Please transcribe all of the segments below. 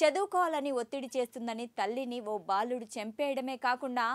చదువుకోవాలని ఒత్తిడి చేస్తుందని తల్లిని ఓ బాలుడు చంపేయడమే కాకుండా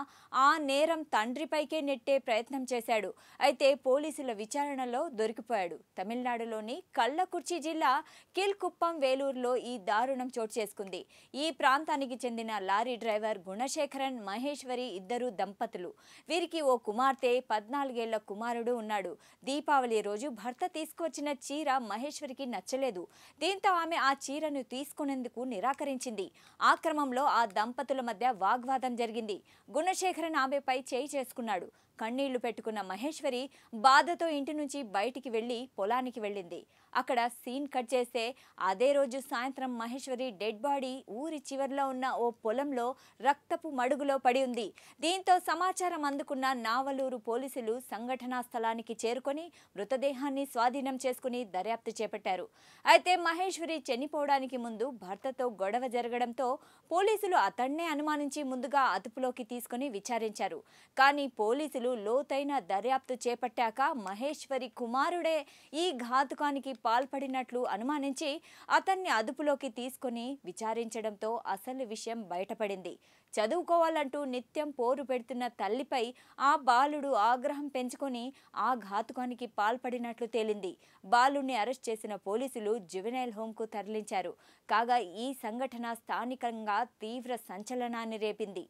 ఆ నేరం తండ్రిపైకే నెట్టే ప్రయత్నం చేశాడు. అయితే పోలీసుల విచారణలో దొరికిపోయాడు. తమిళనాడులోని కల్లకుర్చి జిల్లా కిల్కుప్పం వేలూరులో ఈ దారుణం చోటు చేసుకుంది. ఈ ప్రాంతానికి చెందిన లారీ డ్రైవర్ గుణశేఖరన్, మహేశ్వరి ఇద్దరు దంపతులు. వీరికి ఓ కుమార్తె, 14 ఏళ్ల కుమారుడు ఉన్నాడు. దీపావళి రోజు భర్త తీసుకువచ్చిన చీర మహేశ్వరికి నచ్చలేదు. దీంతో ఆమె ఆ చీరను తీసుకునేందుకు నిరాకరించింది. ఆ క్రమంలో ఆ దంపతుల మధ్య వాగ్వాదం జరిగింది. గుణశేఖరన్ ఆమెపై చేయి చేసుకున్నాడు. కన్నీళ్లు పెట్టుకున్న మహేశ్వరి బాధతో ఇంటి నుంచి బయటికి వెళ్లి పొలానికి వెళ్ళింది. అక్కడ సీన్ కట్ చేస్తే అదే రోజు సాయంత్రం మహేశ్వరి డెడ్ బాడీ ఊరి చివర్లో ఉన్న ఓ పొలంలో రక్తపు మడుగులో పడి ఉంది. దీంతో సమాచారం అందుకున్న నావలూరు పోలీసులు సంఘటనా స్థలానికి చేరుకొని మృతదేహాన్ని స్వాధీనం చేసుకుని దర్యాప్తు చేపట్టారు. అయితే మహేశ్వరి చనిపోవడానికి ముందు భర్తతో గొడవ జరగడంతో పోలీసులు అతన్నే అనుమానించి ముందుగా అదుపులోకి తీసుకుని విచారించారు. కానీ పోలీసులు లోతైన దర్యాప్తు చేపట్టాక మహేశ్వరి కుమారుడే ఈ ఘాతుకానికి పాల్పడినట్లు అనుమానించి అతన్ని అదుపులోకి తీసుకుని విచారించడంతో అసలు విషయం బయటపడింది. చదువుకోవాలంటూ నిత్యం పోరు పెడుతున్న తల్లిపై ఆ బాలుడు ఆగ్రహం పెంచుకొని ఆ ఘాతుకానికి పాల్పడినట్లు తేలింది. బాలుడిని అరెస్ట్ చేసిన పోలీసులు జువెనైల్ హోంకు తరలించారు. కాగా ఈ సంఘటన స్థానికంగా తీవ్ర సంచలనాన్ని రేపింది.